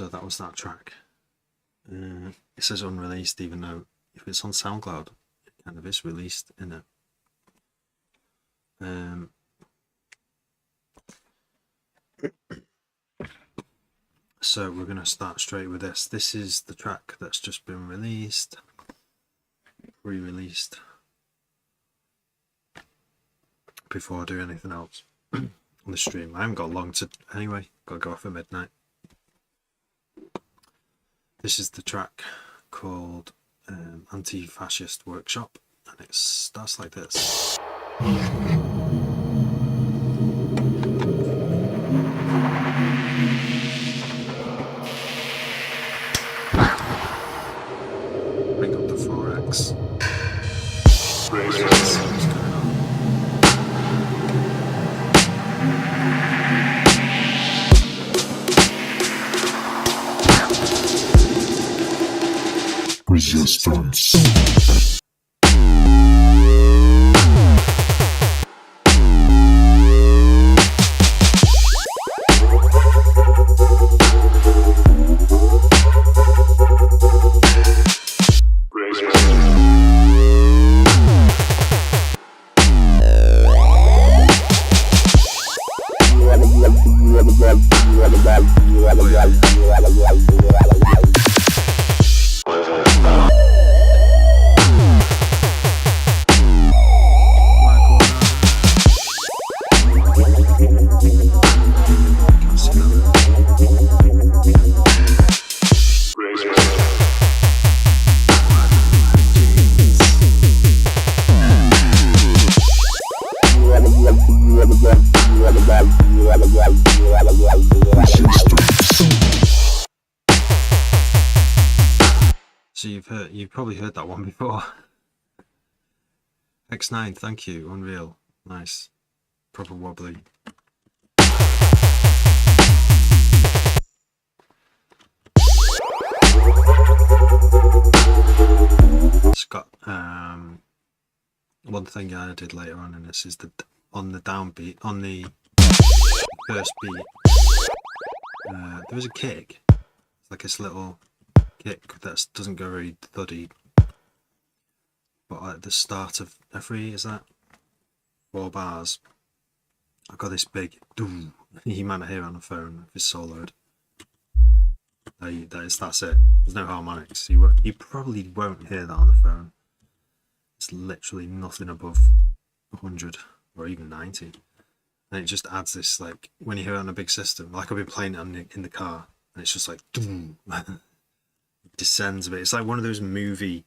So that was that track. It says unreleased, even though if it's on SoundCloud, it kind of is released in it. So we're going to start straight with this. This is the track that's just been released, re-released, before I do anything else on the stream. I haven't got long to anyway, got to go off at midnight. This is the track called Anti-Fascist Workshop, and it starts like this. Bring up the 4x. Resistance. So you've probably heard that one before. X9, thank you, Unreal, nice, proper wobbly. It's got one thing I did later on in this is that on the downbeat, on the first beat, there was a kick. It's like this little kick that doesn't go very thuddy, but at the start of every, is that 4 bars, I've got this big doom. You might not hear it on the phone if it's soloed. That's it. There's no harmonics. You probably won't hear that on the phone. It's literally nothing above 100 or even 90, and it just adds this, like when you hear it on a big system, like I've been playing it in the car, and it's just like doom. It descends a bit. It's like one of those movie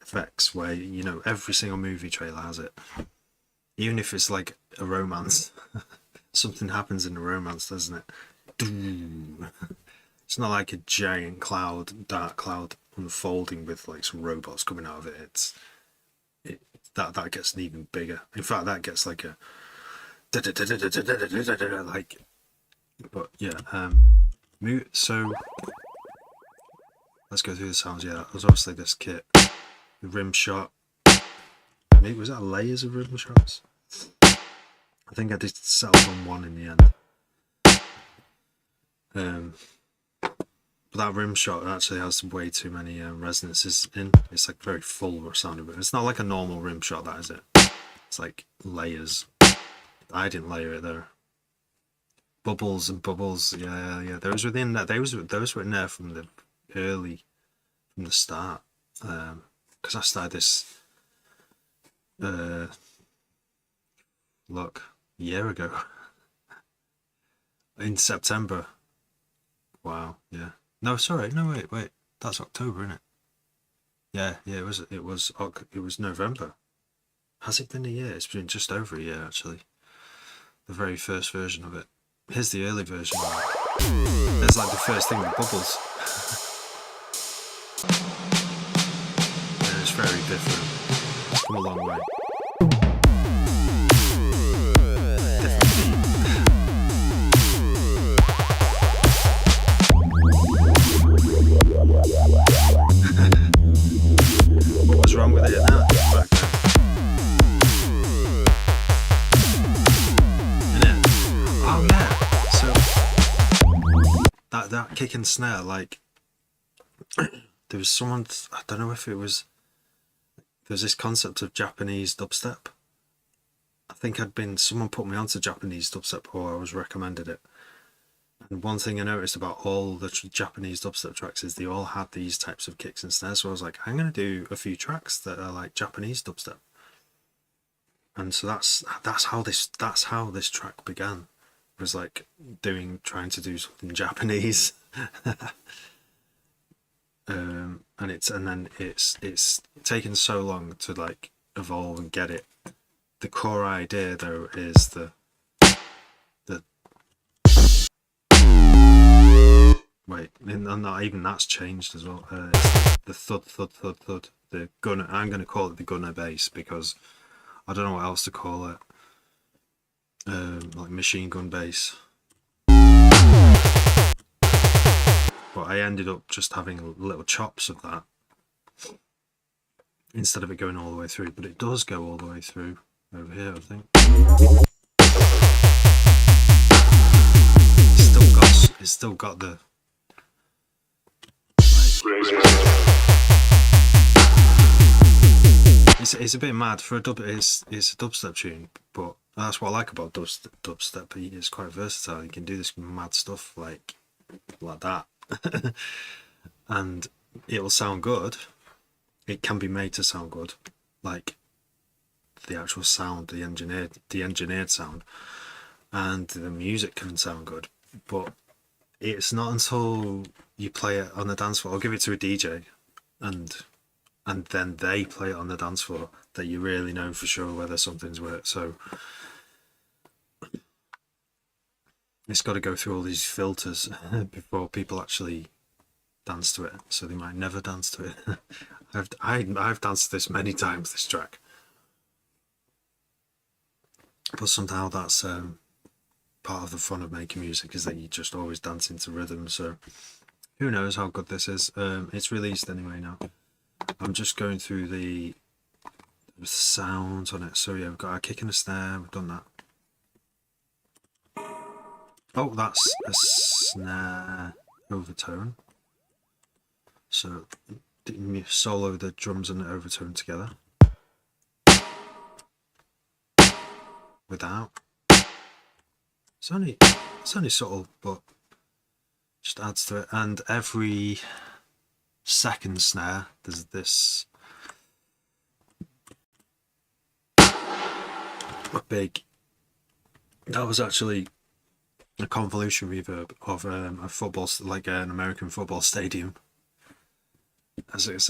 effects where, you know, every single movie trailer has it, even if it's like a romance. Something happens in a romance, doesn't it? Doom. It's not like a giant cloud, dark cloud unfolding with like some robots coming out of it. That gets even bigger. In fact, that gets like a like. But yeah, so let's go through the sounds. Yeah, there's obviously this kit, the rim shot. Maybe was that layers of rim shots? I think I did settle on one in the end. But that rim shot actually has way too many resonances in. It's like very full sounding, but it's not like a normal rim shot, that is it. It's like layers. I didn't layer it there. Bubbles and bubbles, yeah. Those were in there. Those were in there from the start. Because I started this a year ago. In September. Wow, yeah. No, sorry, no, wait. That's October, isn't it? Yeah, it was November. Has it been a year? It's been just over a year, actually. The very first version of it. Here's the early version of it. There's like the first thing with bubbles. And it's very different. It's come a long way. What was wrong with it now? Oh yeah, so that kick and snare, like there was someone, I don't know if it was, there's this concept of Japanese dubstep. I think someone put me onto Japanese dubstep, or I was recommended it. And one thing I noticed about all the Japanese dubstep tracks is they all had these types of kicks and snares. So I was like, I'm going to do a few tracks that are like Japanese dubstep. And so that's how this track began. It was like trying to do something Japanese. And then it's taken so long to like evolve and get it. The core idea though is the wait, and not even that's changed as well. It's the thud thud thud thud. The gunner. I'm going to call it the gunner bass because I don't know what else to call it. Like machine gun bass. But I ended up just having little chops of that instead of it going all the way through. But it does go all the way through over here, I think. It's still got the it's a bit mad for a dub. It's a dubstep tune, but that's what I like about dubstep. It's quite versatile. You can do this mad stuff like that, and it'll sound good. It can be made to sound good, like the actual sound, the engineered sound, and the music can sound good. But it's not until you play it on the dance floor, I'll give it to a DJ, and then they play it on the dance floor, that you really know for sure whether something's worked. So it's got to go through all these filters before people actually dance to it. So they might never dance to it. I've danced to this many times, this track, but somehow that's part of the fun of making music, is that you just always dance into rhythm. So who knows how good this is. It's released anyway now. I'm just going through the sounds on it. So yeah, we've got our kick and a snare, we've done that. Oh, that's a snare overtone. So you solo the drums and the overtone together. Without. It's only subtle, but just adds to it. And every second snare, there's this big. That was actually a convolution reverb of a football, like an American football stadium. As it's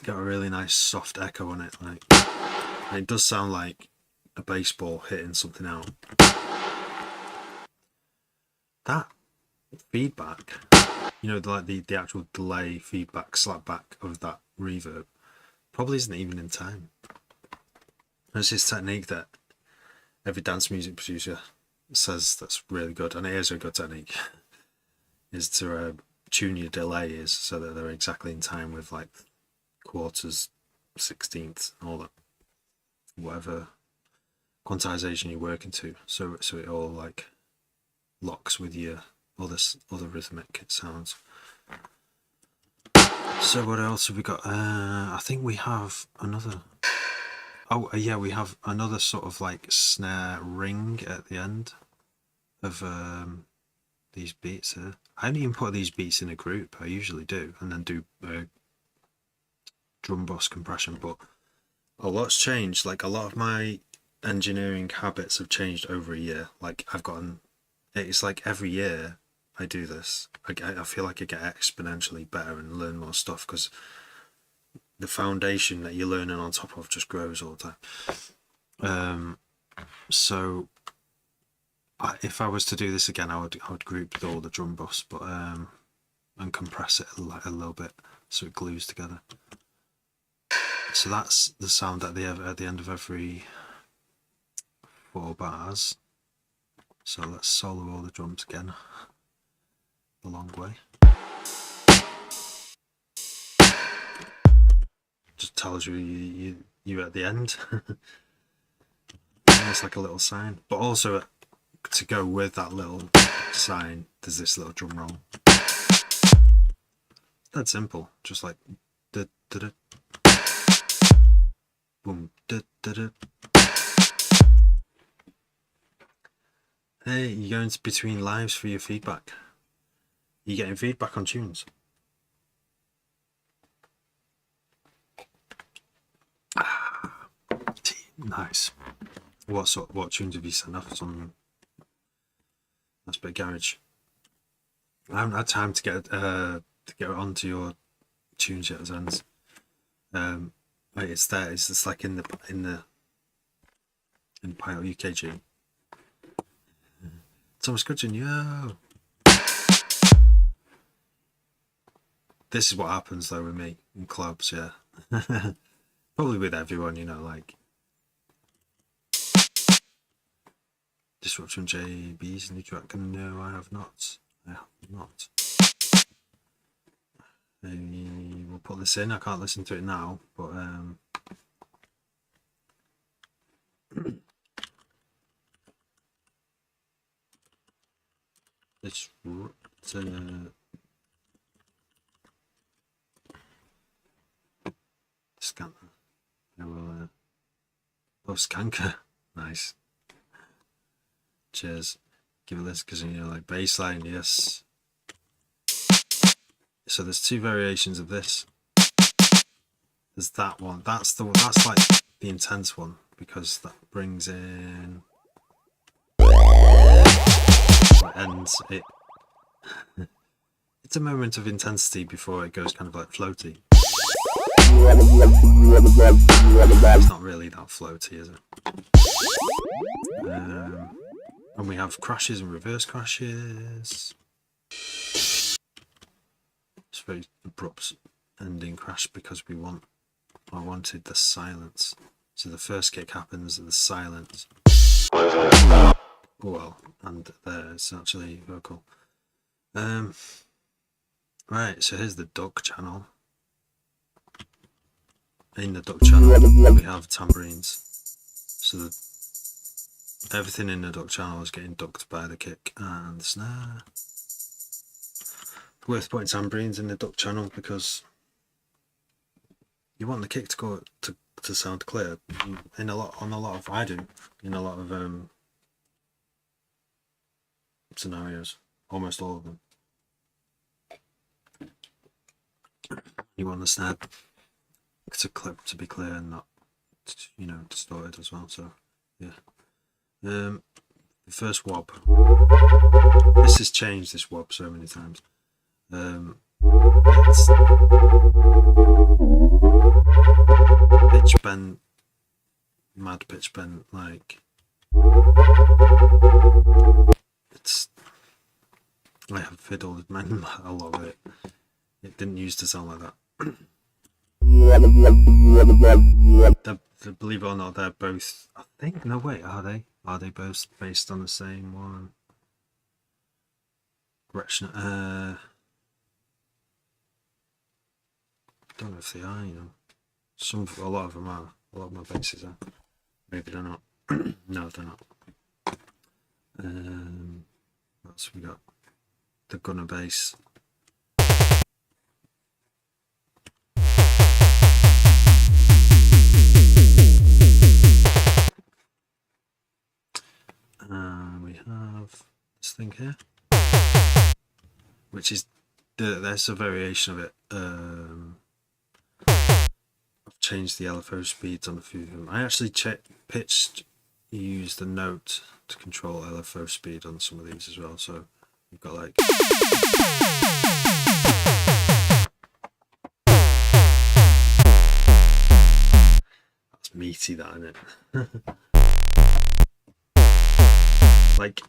got a really nice soft echo on it, like, and it does sound like a baseball hitting something out. That feedback, like the actual delay feedback, slapback of that reverb, probably isn't even in time. There's this technique that every dance music producer says that's really good, and it is a good technique, is to tune your delays so that they're exactly in time with like quarters, 16ths, and all that, whatever quantization you're working to, so it all like locks with your other rhythmic sounds. So what else have we got? I think we have another. Oh yeah, we have another sort of like snare ring at the end of these beats here. I haven't even put these beats in a group. I usually do, and then do drum boss compression. But a lot's changed. Like a lot of my engineering habits have changed over a year. Like it's like every year I do this, I feel like I get exponentially better and learn more stuff, because the foundation that you're learning on top of just grows all the time. So if I was to do this again, I would group all the drum buffs, but and compress it a little bit so it glues together. So that's the sound at the end of every 4 bars. So let's solo all the drums again the long way. Just tells you you're at the end. It's like a little sign, but also to go with that little sign, there's this little drum roll. That's simple, just like da da da, boom da da da. Hey, you're going between lives for your feedback. You're getting feedback on tunes. Nice. What tunes have you sent off? Some that's a bit garage. I haven't had time to get onto your tunes yet, Zens. It's there. It's just like in the Pilot UKG. Thomas Goodwin, yo. This is what happens though with me in clubs, yeah. Probably with everyone, you know, like Disruption JB's new track. No, I have not. I have not. We'll put this in. I can't listen to it now, but it's scan. I will. Oh, Skanker. Nice. Cheers. Give it this because you know, like bassline. Yes. So there's two variations of this. There's that one. That's like the intense one because that brings in. It ends it. It's a moment of intensity before it goes kind of like floaty. It's not really that floaty, is it? And we have crashes and reverse crashes. It's very abrupt ending crash because I wanted the silence. So the first kick happens and the silence. Well, and there's actually vocal. Right, so here's the duck channel. In the duck channel we have tambourines. So everything in the duck channel is getting ducked by the kick and the snare. It's worth putting tambourines in the duck channel because you want the kick to go to sound clear. I do in a lot of scenarios, almost all of them. You want the snare to be clear and not, you know, distorted as well. So yeah. The first wob. This has changed, this wob, so many times. It's pitch bend, mad pitch bend, like it's. I have fiddled a lot of it. It didn't used to sound like that. Believe it or not, they're both. I think. No, wait. Are they? Are they both based on the same one? Gretchen. Don't know if they are. You know, a lot of them are. A lot of my basses are. Maybe they're not. No, they're not. What else we got? The gunner bass. We have this thing here, which is there's a variation of it. I've changed the LFO speeds on a few of them. I actually used the note to control LFO speed on some of these as well. So we've got like. That's meaty, that, isn't it? Like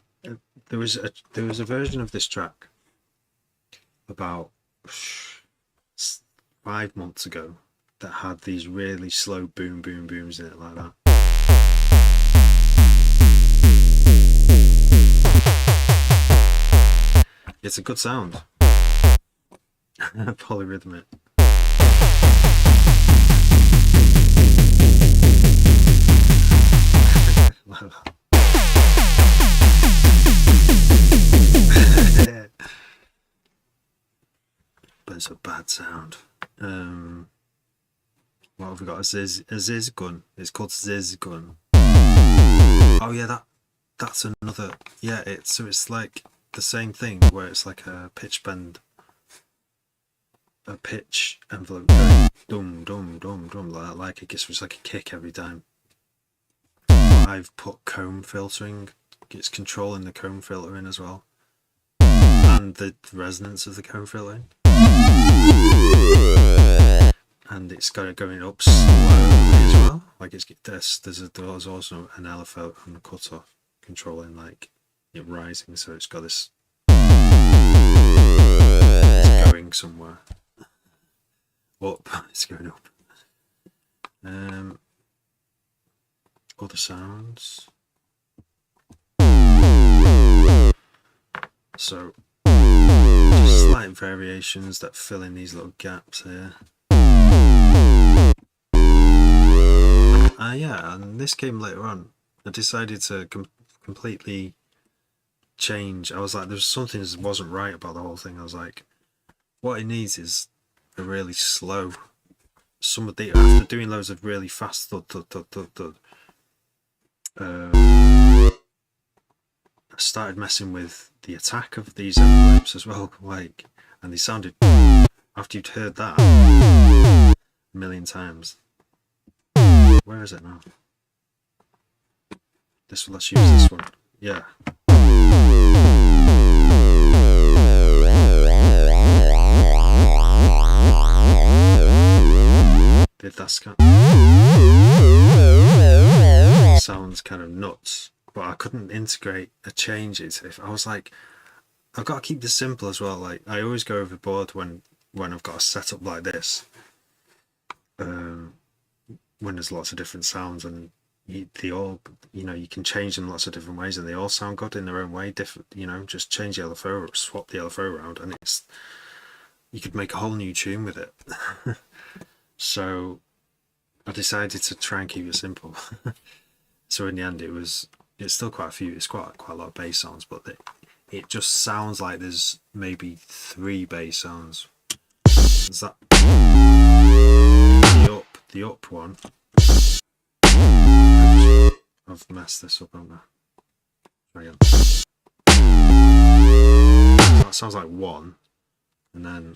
there was a version of this track about 5 months ago that had these really slow boom booms in it like that. It's a good sound. Polyrhythmic. Like that. But it's a bad sound. What have we got? A Ziz gun. It's called Ziz gun. Oh yeah, that's another. Yeah, it's like the same thing where it's like a pitch bend, a pitch envelope, dum dum dum dum, like it gets just like a kick every time. I've put comb filtering. It's controlling the comb filtering as well, and the resonance of the comb filtering. And it's got it going up slowly as well. Like there's also an LFO and a cutoff controlling like it rising, so it's got this. It's going somewhere. Up. It's going up. Other sounds. So just slight variations that fill in these little gaps here. Yeah, and this came later on. I decided to completely change. I was like, there's something that wasn't right about the whole thing. I was like, what it needs is a really slow. After doing loads of really fast thud, I started messing with the attack of these envelopes as well, like, and they sounded, after you'd heard that a million times. Where is it now? Let's use this one. Yeah. Sounds kind of nuts, but I couldn't integrate a change. If I was like, I've got to keep this simple as well. Like I always go overboard when I've got a setup like this. When there's lots of different sounds and they all, you can change them lots of different ways and they all sound good in their own way. Different, just change the LFO or swap the LFO around and you could make a whole new tune with it. So I decided to try and keep it simple. So in the end, it's still quite a few. It's quite a lot of bass sounds, but it just sounds like there's maybe 3 bass sounds. Is that the up one? I've messed this up, haven't I? Try again. That sounds like 1, and then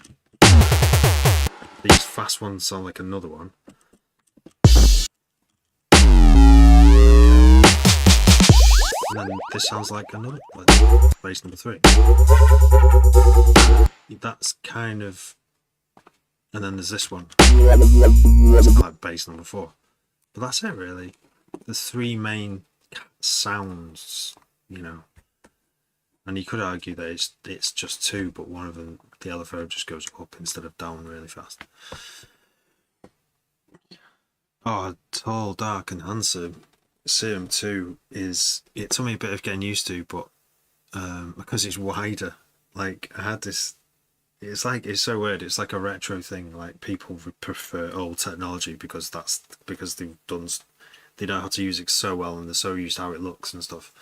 these fast ones sound like another one. And then this sounds like another, like bass number 3. That's kind of, and then there's this one, like bass number 4. But that's it really. The 3 main sounds, and you could argue that it's just 2, but one of them, the LFO just goes up instead of down really fast. Oh, Tall, Dark and Handsome. Serum 2 it took me a bit of getting used to, but because it's wider, like I had this, it's so weird. It's like a retro thing. Like people would prefer old technology because they know how to use it so well and they're so used to how it looks and stuff.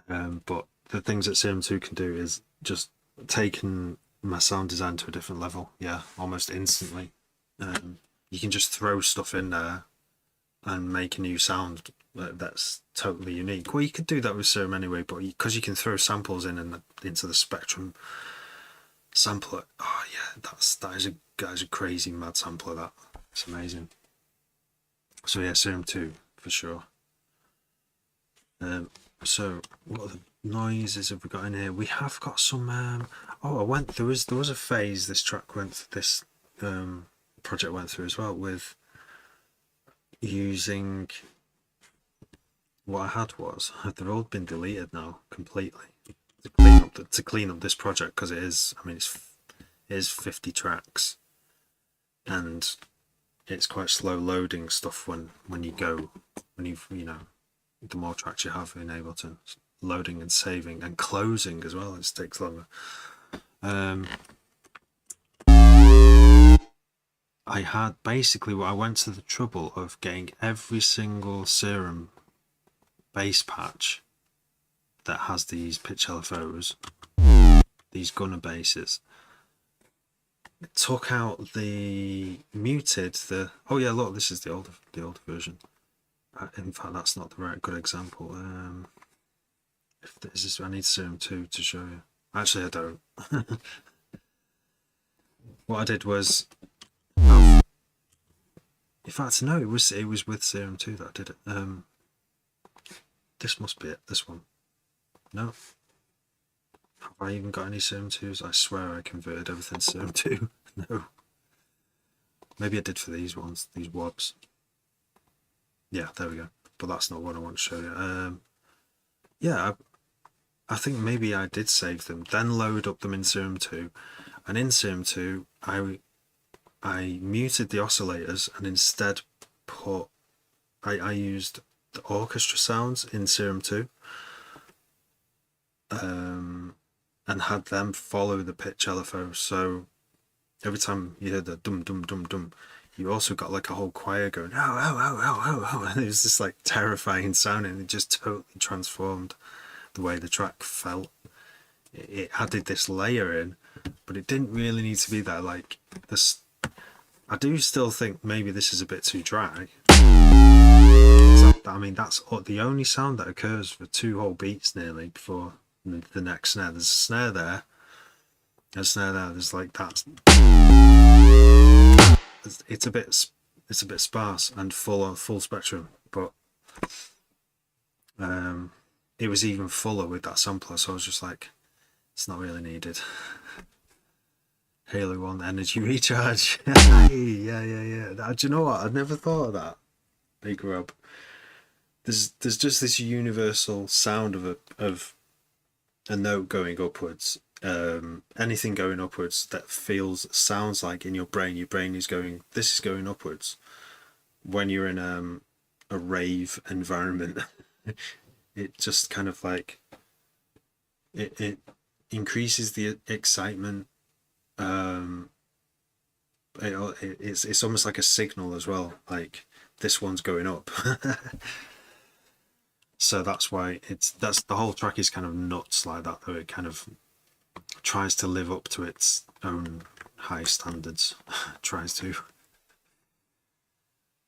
But the things that Serum 2 can do is just taking my sound design to a different level. Yeah, almost instantly. You can just throw stuff in there and make a new sound that's totally unique. Well, you could do that with Serum anyway, but because you can throw samples into the Spectrum sampler. Oh yeah, that is a crazy mad sampler. That it's amazing. So yeah, Serum 2 for sure. So what other noises have we got in here? We have got some. There was a phase this track this project went through as well with using. What I had was they've all been deleted now completely to clean up this project because it is 50 tracks and it's quite slow loading stuff when the more tracks you have in Ableton, loading and saving and closing as well, it takes longer. I went to the trouble of getting every single Serum bass patch that has these pitch LFOs, these gunner basses, took out the muted. Oh yeah, look, this is the older version. In fact, that's not the right good example. If this is, I need Serum 2 to show you. Actually, I don't. What I did was, in fact, no, it was with Serum 2 that I did it. This must be it. This one. No. Have I even got any Serum 2s? I swear I converted everything to Serum 2. No. Maybe I did for these ones, these WOBs. Yeah, there we go. But that's not what I want to show you. Yeah, I think maybe I did save them, then load up them in Serum 2, and in Serum 2 I muted the oscillators and instead put I used the orchestra sounds in Serum 2 and had them follow the pitch LFO. So every time you heard the dum dum dum dum, you also got like a whole choir going oh oh oh oh oh oh, and it was this like terrifying sound, and it just totally transformed the way the track felt. It added this layer in, but it didn't really need to be there. Like this, I do still think maybe this is a bit too dry. I mean, that's the only sound that occurs for 2 whole beats nearly before the next snare. There's a snare there, a snare there. There's like that. It's a bit sparse and full spectrum, but it was even fuller with that sampler. So I was just like, it's not really needed. Halo 1 energy recharge. Yeah. Do you know what? I'd never thought of that. Big Rob. There's just this universal sound of a note going upwards. Anything going upwards that sounds like in your brain is going, this is going upwards. When you're in a rave environment, it just kind of like it increases the excitement. It's almost like a signal as well, like this one's going up. So that's why that's the whole track is kind of nuts like that, though. It kind of tries to live up to its own high standards. Tries to.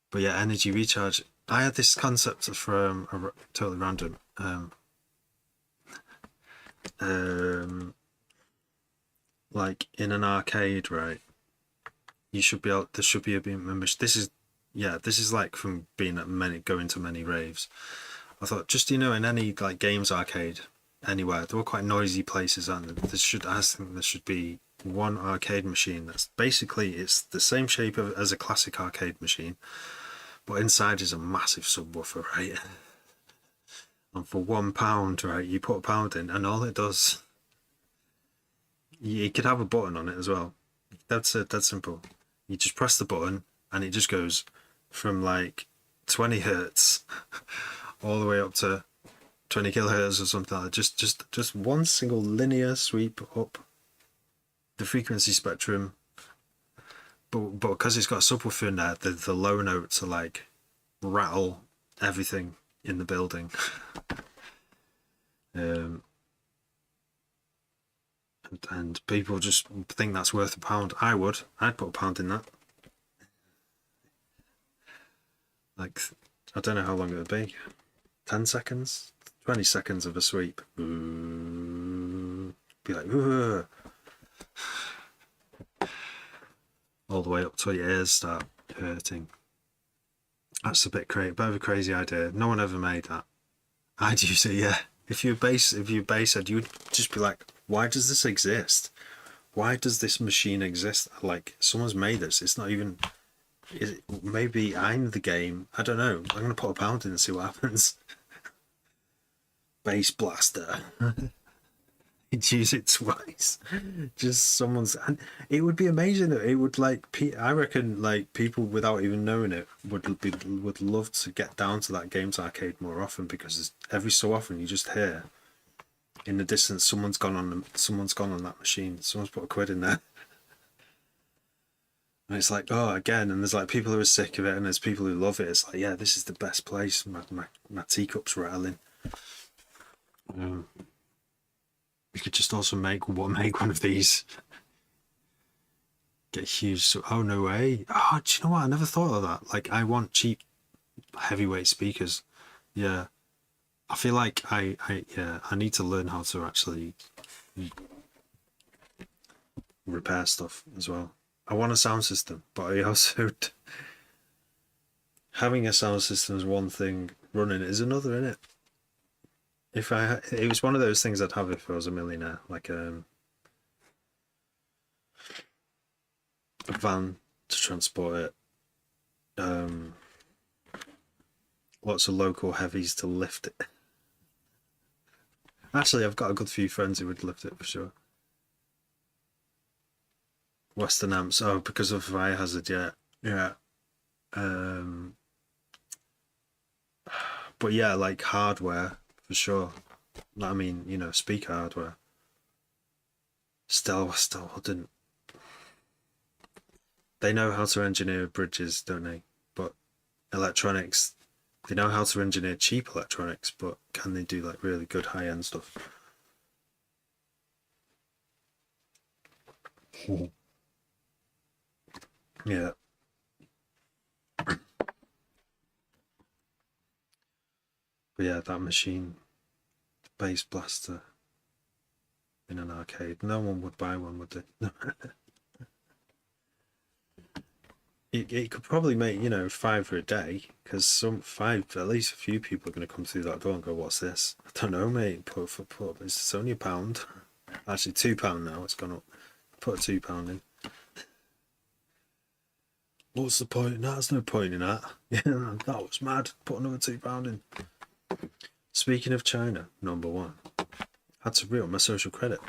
But yeah, energy recharge. I had this concept from totally random. Like in an arcade, right? You should be able. There should be a membership. This is like from being at going to many raves. I thought, just in any like games arcade anywhere, they're all quite noisy places, and I think there should be one arcade machine that's basically it's the same shape as a classic arcade machine, but inside is a massive subwoofer, right? And for £1, right, you put £1 in, and all it does, you could have a button on it as well. That's simple. You just press the button, and it just goes from like 20 hertz all the way up to 20 kilohertz or something like that. Just one single linear sweep up the frequency spectrum. But because it's got a subwoofer in there, the low notes are like rattle everything in the building. And people just think that's worth £1. I'd put £1 in that. Like, I don't know how long it would be. 10 seconds? 20 seconds of a sweep. Ooh. Be like, ooh. All the way up till your ears start hurting. That's a bit bit of a crazy idea. No one ever made that. I'd use it, yeah. If you're bass head, you'd just be like, why does this exist? Why does this machine exist? Like, someone's made this. It's not even. Maybe I'm the game. I don't know. I'm gonna put £1 in and see what happens. Bass blaster. You'd use it twice. Just someone's. And it would be amazing. It would like. I reckon like people without even knowing it would love to get down to that games arcade more often, because every so often you just hear in the distance someone's gone on that machine. Someone's put £1 in there. And it's like, oh, again, and there's like people who are sick of it, and there's people who love it. It's like, yeah, this is the best place. My teacup's rattling. We could just also make one of these get huge. So, oh no way! Oh, do you know what? I never thought of that. Like, I want cheap heavyweight speakers. Yeah, I feel like I need to learn how to actually repair stuff as well. I want a sound system, but I also having a sound system is one thing, running it is another, isn't it? If it was one of those things I'd have if I was a millionaire, like a van to transport it, um, lots of local heavies to lift it. Actually, I've got a good few friends who would lift it for sure. Western amps, oh, because of fire hazard, yeah, yeah. Um, but yeah, like hardware for sure. I mean, speaker hardware. Still wouldn't. They know how to engineer bridges, don't they? But electronics, they know how to engineer cheap electronics, but can they do like really good high end stuff? Yeah. But yeah, that machine, bass blaster in an arcade. No one would buy one, would they? It could probably make, five for a day, because at least a few people are going to come through that door and go, what's this? I don't know, mate. Put, it's only £1. Actually, £2 now, it's gone up. Put a £2 in. What's the point? No, there's no point in that. Yeah, that was mad. Put another £2 in. Speaking of China, number one, had to re-up my social credit.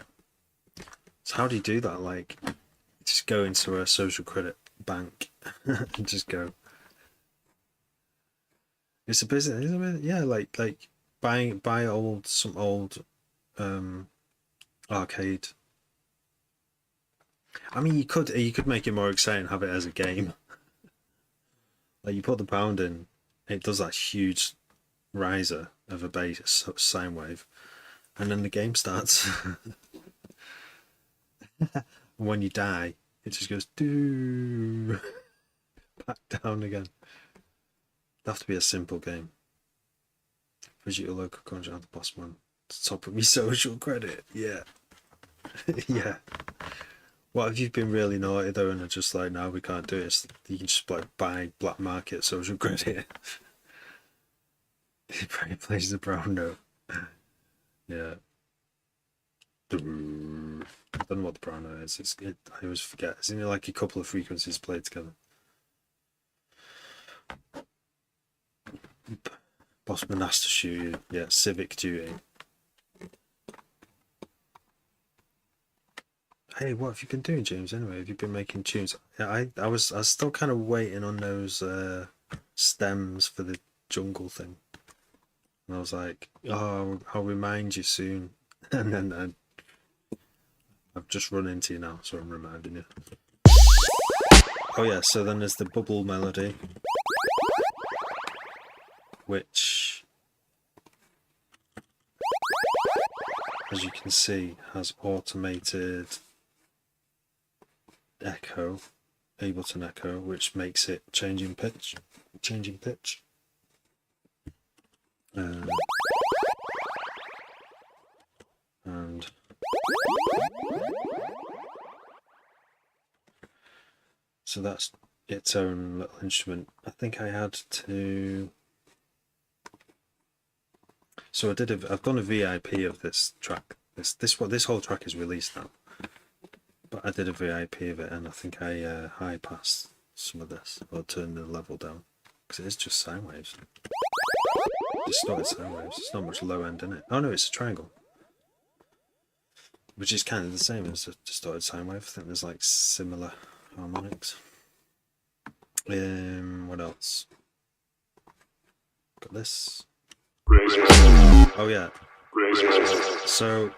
So how do you do that? Like, just go into a social credit bank and just go. It's a business, isn't it? Yeah, like buy some old arcade. I mean, you could make it more exciting, have it as a game. Like you put the pound in, it does that huge riser of a bass sine wave, and then the game starts. And when you die, it just goes doo back down again. It'd have to be a simple game. Visit your local conjure the boss man to top up your social credit. Yeah. Yeah. What if you've been really naughty though and are just like, no, we can't do it? You can just like buy black market social credit. He plays the brown note. Yeah. I don't know what the brown note is. I always forget. Isn't it like a couple of frequencies played together? Bossman has to shoot you. Yeah, civic duty. Hey, what have you been doing, James? Anyway, have you been making tunes? Yeah, I was still kind of waiting on those stems for the jungle thing, and I was like, oh, I'll remind you soon, and then I've just run into you now, so I'm reminding you. Oh yeah, so then there's the bubble melody, which, as you can see, has automated echo, Ableton echo, which makes it changing pitch. And so that's its own little instrument. I think I had to. So I've done a VIP of this track. This whole track is released now. But I did a VIP of it, and I think I high passed some of this, or turned the level down, because it is just sine waves. Distorted sine waves. It's not much low end in it. Oh no, it's a triangle, which is kind of the same as a distorted sine wave. I think there's like similar harmonics. What else? Got this. Oh yeah. So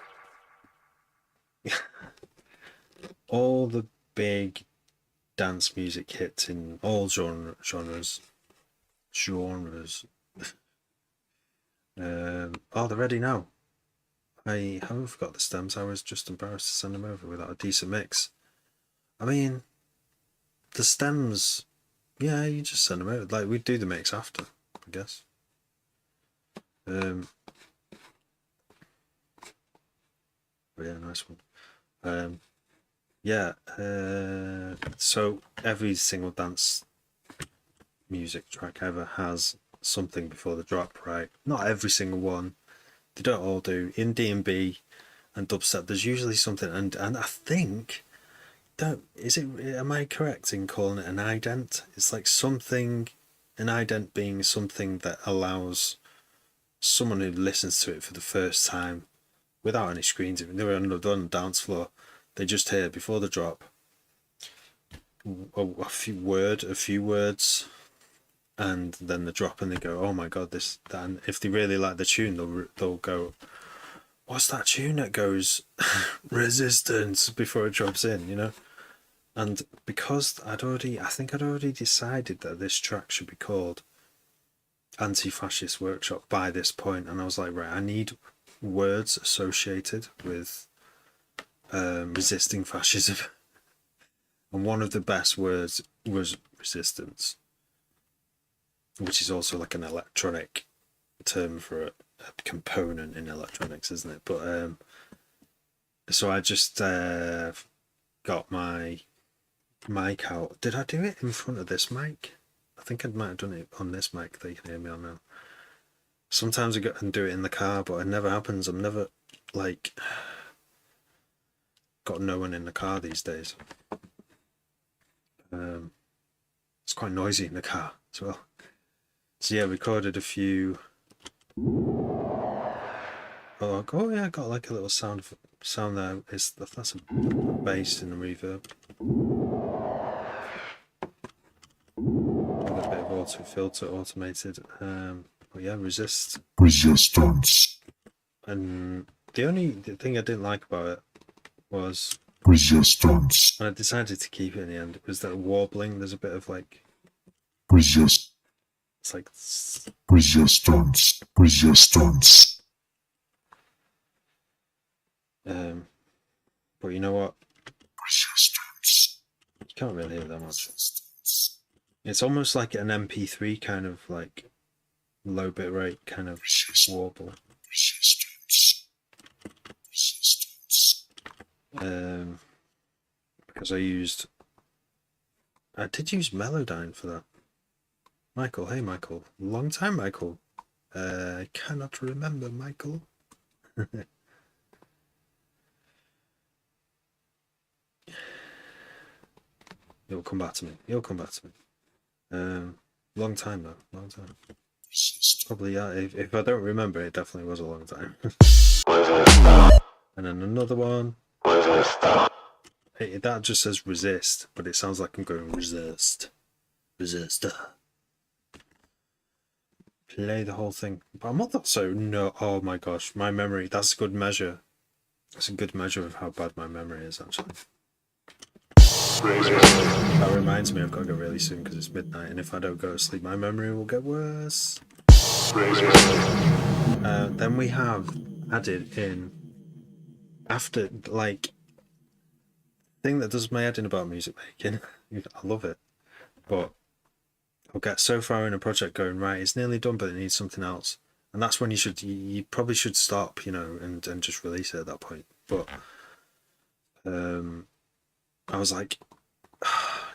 all the big dance music hits in all genres. Oh, they're ready now. I haven't forgot the stems. I was just embarrassed to send them over without a decent mix. I mean, the stems, yeah, you just send them out. Like, we'd do the mix after, I guess. But yeah, nice one. Yeah, so every single dance music track ever has something before the drop, right? Not every single one. They don't all do. In D&B and dubstep, there's usually something, and I think, am I correct in calling it an ident? It's like something, an ident being something that allows someone who listens to it for the first time without any screens, even though they're on the dance floor, they just hear before the drop a few words, and then the drop, and they go, oh my god, this, that. And if they really like the tune, they'll go, what's that tune that goes resistance before it drops in, you know? And because I think I'd already decided that this track should be called Anti-Fascist Workshop by this point, and I was like, right, I need words associated with resisting fascism. And one of the best words was resistance, which is also like an electronic term for a component in electronics, isn't it? But so I just got my mic out. Did I do it in front of this mic? I think I might have done it on this mic that you can hear me on now. Sometimes I go and do it in the car, but it never happens. I'm never, like, got no one in the car these days. It's quite noisy in the car as well. So yeah, recorded a few. Oh yeah, I got like a little sound there. That's a bass in the reverb. A bit of auto filter automated. But yeah, resistance. And the only thing I didn't like about it was resistance. And I decided to keep it in the end. It was that warbling. There's a bit of like it's like resistance. But you know what? Resistance. You can't really hear that much. It's almost like an MP3 kind of like low bit rate kind of warble. Resistance. Because I did use Melodyne for that. Michael, hey Michael, long time Michael. I cannot remember Michael. He'll come back to me. Long time though, long time. Probably, yeah, if I don't remember, it definitely was a long time. And then another one. That just says resist, but it sounds like I'm going resist. Play the whole thing. But I'm not that so no. Oh my gosh, my memory. That's a good measure. That's a good measure of how bad my memory is, actually. That reminds me, I've got to go really soon because it's midnight, and if I don't go to sleep, my memory will get worse. Then we have added in, after, like, thing that does my head in about music making. I love it, but I'll get so far in a project going, right, it's nearly done, but it needs something else, and that's when you probably should stop, you know, and just release it at that point. But I was like,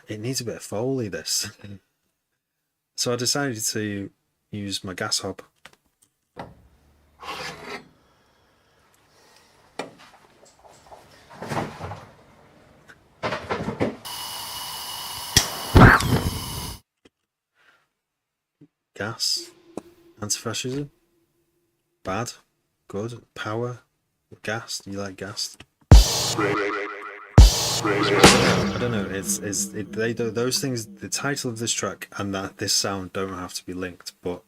it needs a bit of Foley, this. So I decided to use my gas hob. Gas, anti-fascism, bad, good, power, gas. Do you like gas? I don't know. Those things. The title of this track and this sound don't have to be linked, but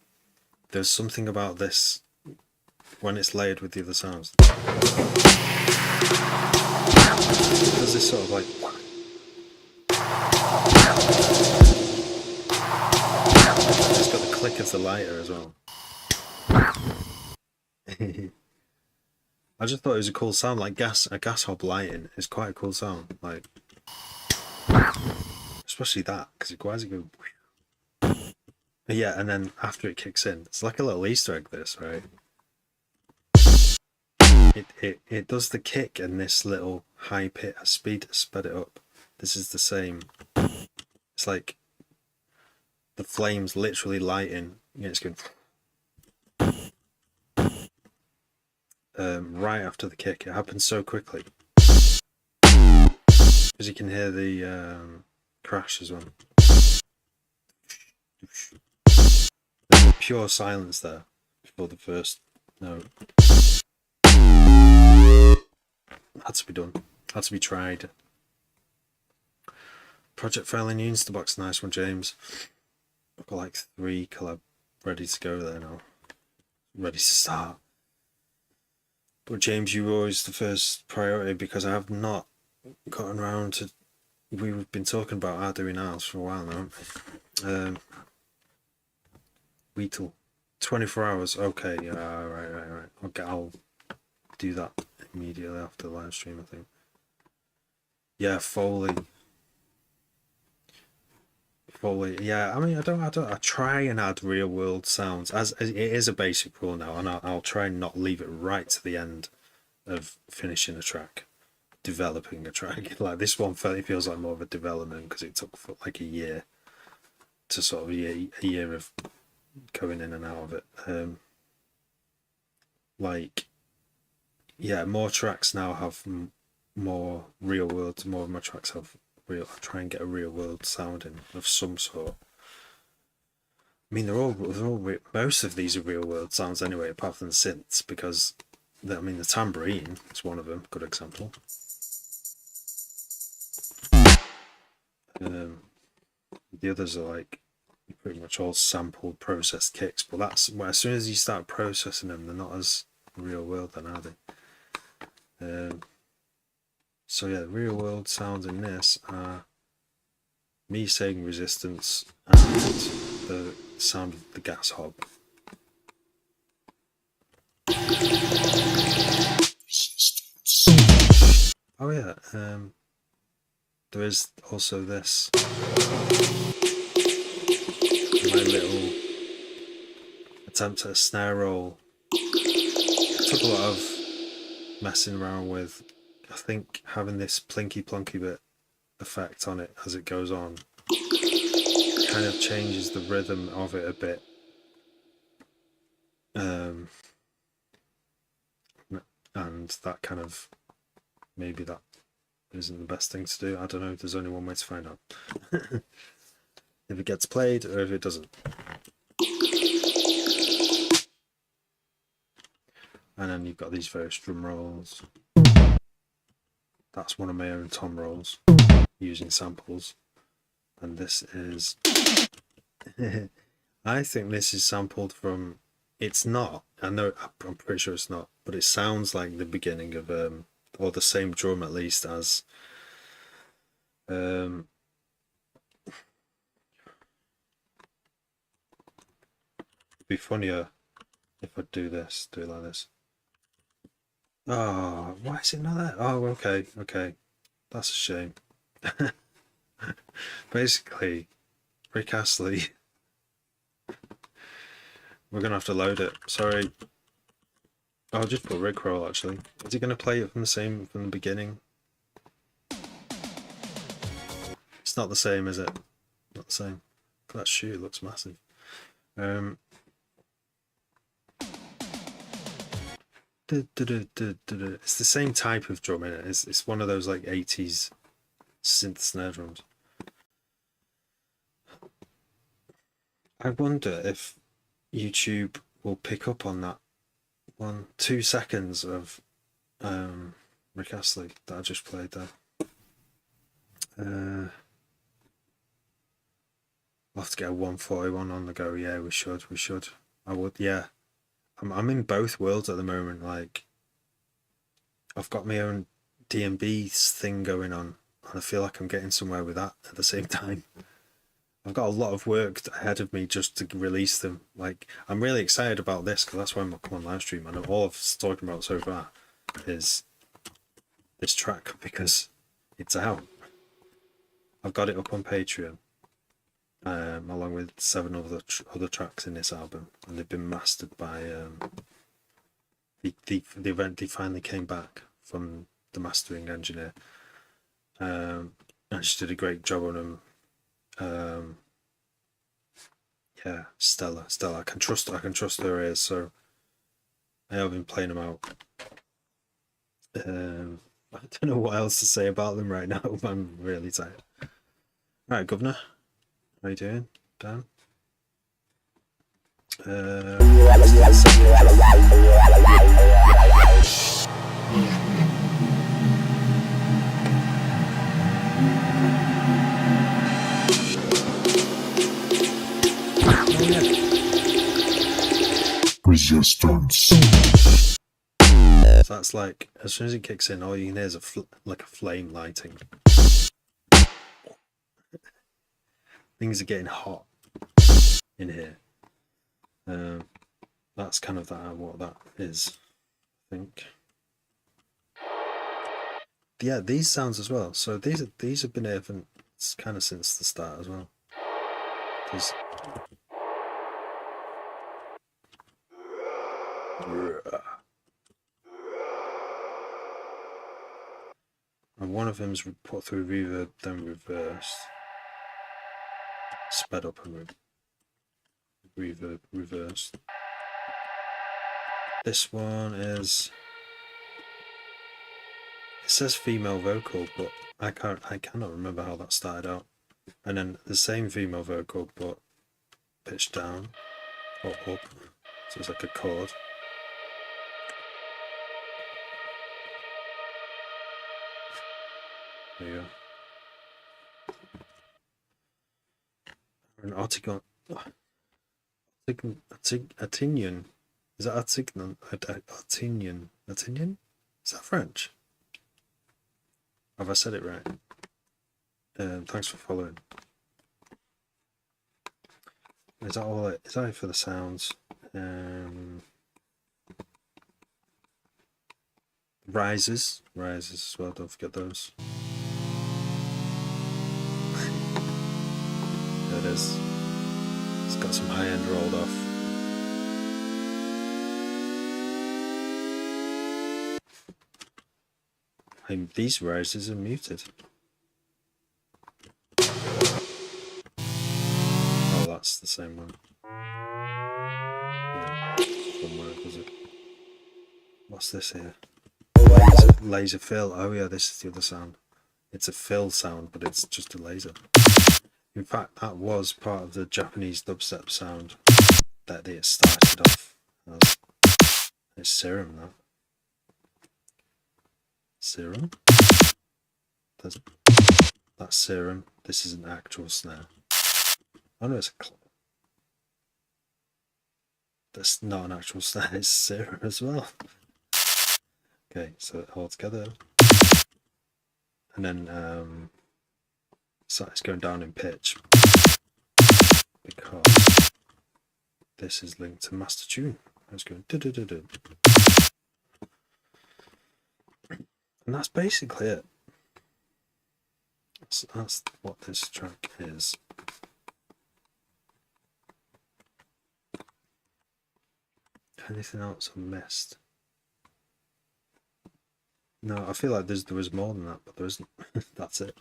there's something about this when it's layered with the other sounds. There's this sort of like. It's got the click of the lighter as well. I just thought it was a cool sound, like a gas hob lighting is quite a cool sound, like especially that, because why does it go? Yeah, and then after it kicks in, it's like a little Easter egg. This, right? It does the kick and this little high pitch sped it up. This is the same. It's like the flames literally lighting. Yeah, it's going right after the kick. It happens so quickly because you can hear the crash as well. There's pure silence there before the first note. Had to be done. Had to be tried. Project Failing Instabox, nice one, James. I've got like 3 collab ready to go there now. Ready to start. But James, you were always the first priority because I have not gotten around to. We've been talking about our doing ours for a while now, haven't we? Weetle. 24 hours. Okay, yeah, right. Okay, I'll do that immediately after the live stream, I think. Yeah, Foley. Yeah, I mean, I try and add real world sounds as it is a basic rule now, and I'll try and not leave it right to the end of finishing a track, developing a track. Like this one feels like more of a development because it took for like a year to sort of a year of going in and out of it. Like, yeah, more tracks now have more real world. More of my tracks have real. I try and get a real world sounding of some sort. I mean, they're all most of these are real world sounds anyway, apart from the synths, because the tambourine is one of them. Good example. The others are like pretty much all sampled, processed kicks, but that's as soon as you start processing them, they're not as real world then, are they? So yeah, real world sounds in this are me saying resistance and the sound of the gas hob. Oh yeah, there is also this. My little attempt at a snare roll. It took a lot of messing around with. I think having this plinky plonky bit effect on it as it goes on kind of changes the rhythm of it a bit. And that kind of, maybe that isn't the best thing to do. I don't know. There's only one way to find out. If it gets played or if it doesn't. And then you've got these various drum rolls. That's one of my own tom rolls using samples. And this is I think this is sampled from, it's not, I know, I'm pretty sure it's not, but it sounds like the beginning of or the same drum at least as it'd be funnier if I do it like this. Oh, why is it not there? Oh, okay, that's a shame. Basically, Rick Astley. We're gonna have to load it. Sorry. I'll just put Rickroll actually. Is he gonna play it from the beginning? It's not the same, is it? Not the same. That shoe looks massive. It's the same type of drum in it. It's one of those like 80s synth snare drums. I wonder if YouTube will pick up on that 2 seconds of Rick Astley that I just played there. I'll have to get a 141 on the go. Yeah, we should. I would, yeah. I'm in both worlds at the moment. Like, I've got my own D&B thing going on, and I feel like I'm getting somewhere with that at the same time. I've got a lot of work ahead of me just to release them. Like, I'm really excited about this because that's why I'm coming on live stream. I know all I've talking about so far is this track because it's out. I've got it up on Patreon, along with 7 other tracks in this album, and they've been mastered by they finally came back from the mastering engineer, and she did a great job on them. Yeah, Stella. I can trust her ears, so I have been playing them out. I don't know what else to say about them right now. I'm really tired. Right, Governor, how you doing, Dan? Resistance. So that's like, as soon as it kicks in, all you can hear is like a flame lighting. Things are getting hot in here. That's kind of what that is, I think. Yeah, these sounds as well. So these have been here kind of since the start as well. And one of them's put through reverb, then reversed, sped up and reverb, reversed. This one is, it says female vocal, but I cannot remember how that started out. And then the same female vocal, but pitched down or up, so it's like a chord. There you go. An Artigon. Atinian. Is that Artignon? Artinian? Artinian? Is that French? Have I said it right? Thanks for following. Is that all? Is that it for the sounds? Rises as well. Don't forget those. There it is. It's got some high end rolled off. These rises are muted. Oh, that's the same one. Yeah, somewhere was it? What's this here? Laser fill. Oh yeah, this is the other sound. It's a fill sound, but it's just a laser. In fact, that was part of the Japanese dubstep sound that they started off as. It's Serum, that. Serum? That's Serum. This is an actual snare. Oh no, it's a that's not an actual snare, it's Serum as well. Okay, so all together. And then so it's going down in pitch because this is linked to master tune. It's going do do do do. And that's basically it. So that's what this track is. Anything else I missed? No, I feel like there was more than that, but there isn't. That's it.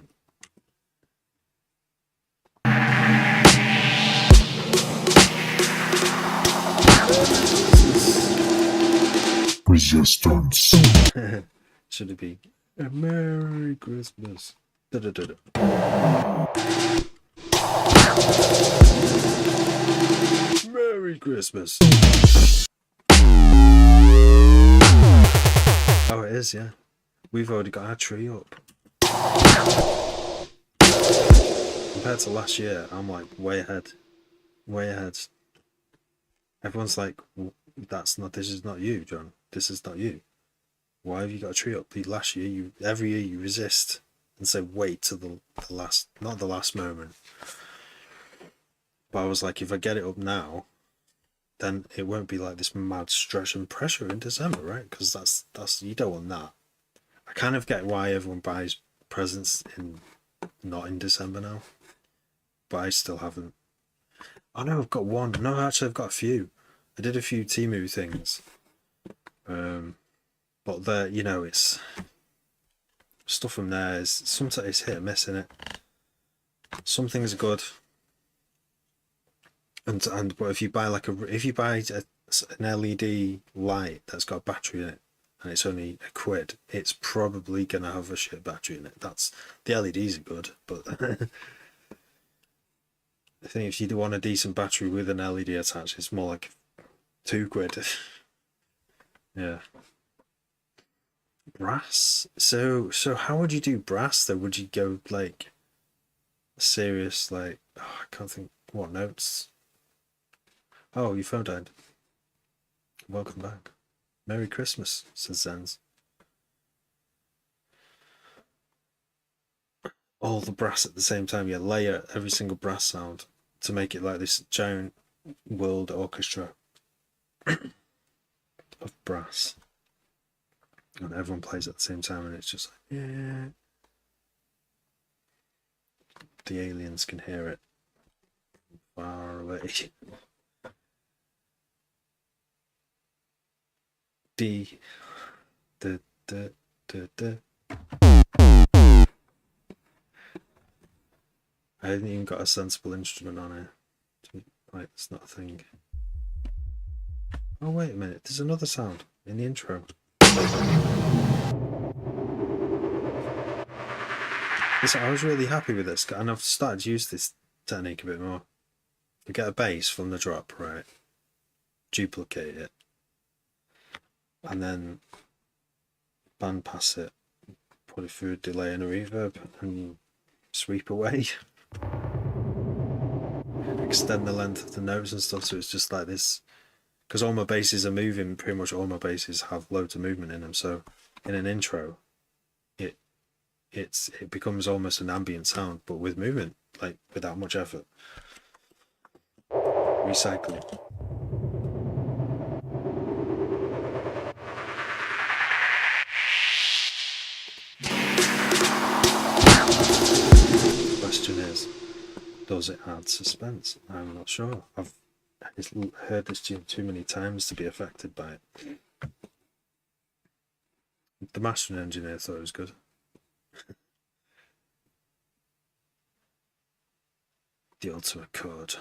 Resistance. Should it be a Merry Christmas? Da -da -da -da. Merry Christmas. Oh, it is, yeah. We've already got our tree up. Compared to last year, I'm like way ahead. Way ahead. Everyone's like, this is not you, John. This is not you. Why have you got a tree up? Last year, every year you resist and say wait till the last, not the last moment. But I was like, if I get it up now, then it won't be like this mad stress and pressure in December, right? Because that's you don't want that. I kind of get why everyone buys presents in not in December now. But I still haven't. Oh no, I've got one. No, actually, I've got a few. I did a few Temu things. But the it's stuff from there is sometimes it's hit and miss in it. Some things are good, and but if you buy an LED light that's got a battery in it and it's only £1, it's probably gonna have a shit battery in it. The LEDs are good, but I think if you do want a decent battery with an LED attached, it's more like £2. Yeah. Brass. So how would you do brass though? Would you go like serious I can't think what notes? Oh, your phone died. Welcome back. Merry Christmas, says Zenz. All the brass at the same time, yeah, layer every single brass sound to make it like this giant world orchestra of brass. And everyone plays at the same time and it's just like, yeah. The aliens can hear it far away. D. D. D. D. D. I haven't even got a sensible instrument on here. Like, it's not a thing. Oh, wait a minute. There's another sound in the intro. Listen, I was really happy with this, and I've started to use this technique a bit more. You get a bass from the drop, right? Duplicate it. And then bandpass it. Put it through a delay and a reverb, and sweep away. Extend the length of the notes and stuff, so it's just like this. Because all my basses are moving, pretty much all my basses have loads of movement in them, so in an intro, it becomes almost an ambient sound, but with movement, like without much effort. Recycling. The question is, does it add suspense? I'm not sure. I've heard this tune too many times to be affected by it. The mastering engineer thought it was good. The ultimate chord.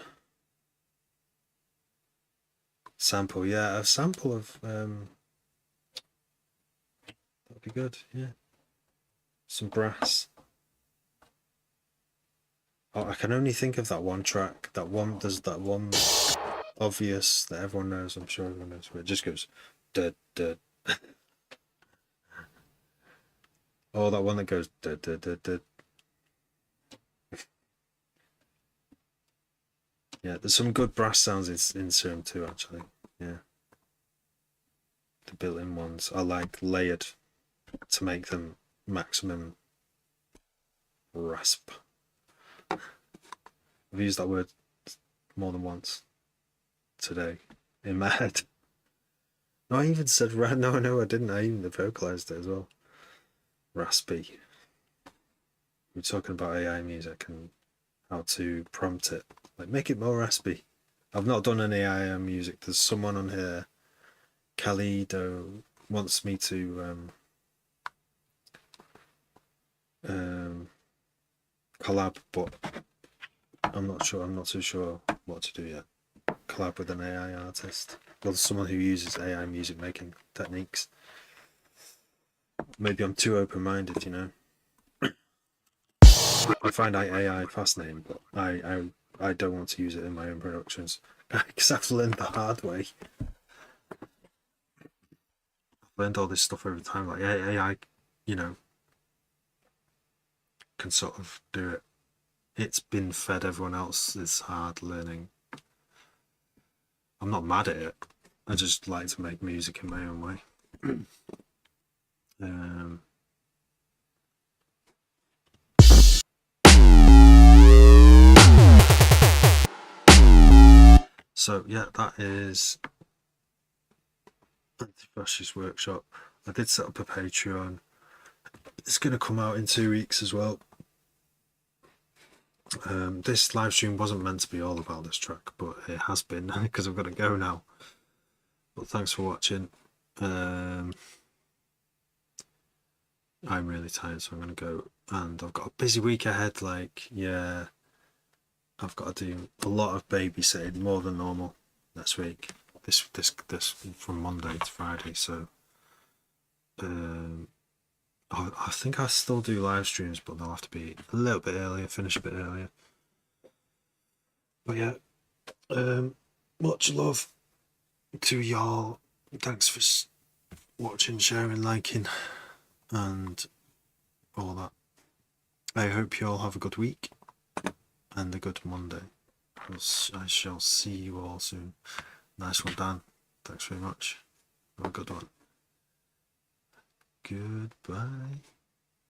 Sample, yeah, a sample of that'd be good, yeah. Some brass. Oh, I can only think of that one track. There's that one obvious that everyone knows, I'm sure everyone knows, where it just goes duh duh. Oh, that one that goes duh duh duh duh. Yeah, there's some good brass sounds in Serum too, actually. Yeah. The built-in ones are like layered to make them maximum rasp. I've used that word more than once today in my head. No, I even said no, I didn't. I even vocalized it as well. Raspy. We're talking about AI music and how to prompt it. Like, make it more raspy. I've not done any AI music. There's someone on here, Kalido, wants me to collab, but I'm not too sure what to do yet. Collab with an AI artist. Well, someone who uses AI music making techniques. Maybe I'm too open-minded, you know. I find AI fascinating, but I don't want to use it in my own productions because I've learned the hard way. I've learned all this stuff over time. Like AI, you know, can sort of do it. It's been fed everyone else's hard learning. I'm not mad at it. I just like to make music in my own way. So yeah, that is Antifascist Workshop. I did set up a Patreon. It's going to come out in 2 weeks as well. This live stream wasn't meant to be all about this track, but it has been because I've got to go now. But thanks for watching. I'm really tired, so I'm gonna go, and I've got a busy week ahead. Like, yeah, I've got to do a lot of babysitting, more than normal next week. This from Monday to Friday. So, I think I still do live streams, but they'll have to be a little bit earlier, finish a bit earlier. But yeah, much love to y'all. Thanks for watching, sharing, liking, and all that. I hope you all have a good week and a good Monday. I shall see you all soon. Nice one, Dan. Thanks very much. Have a good one. Goodbye.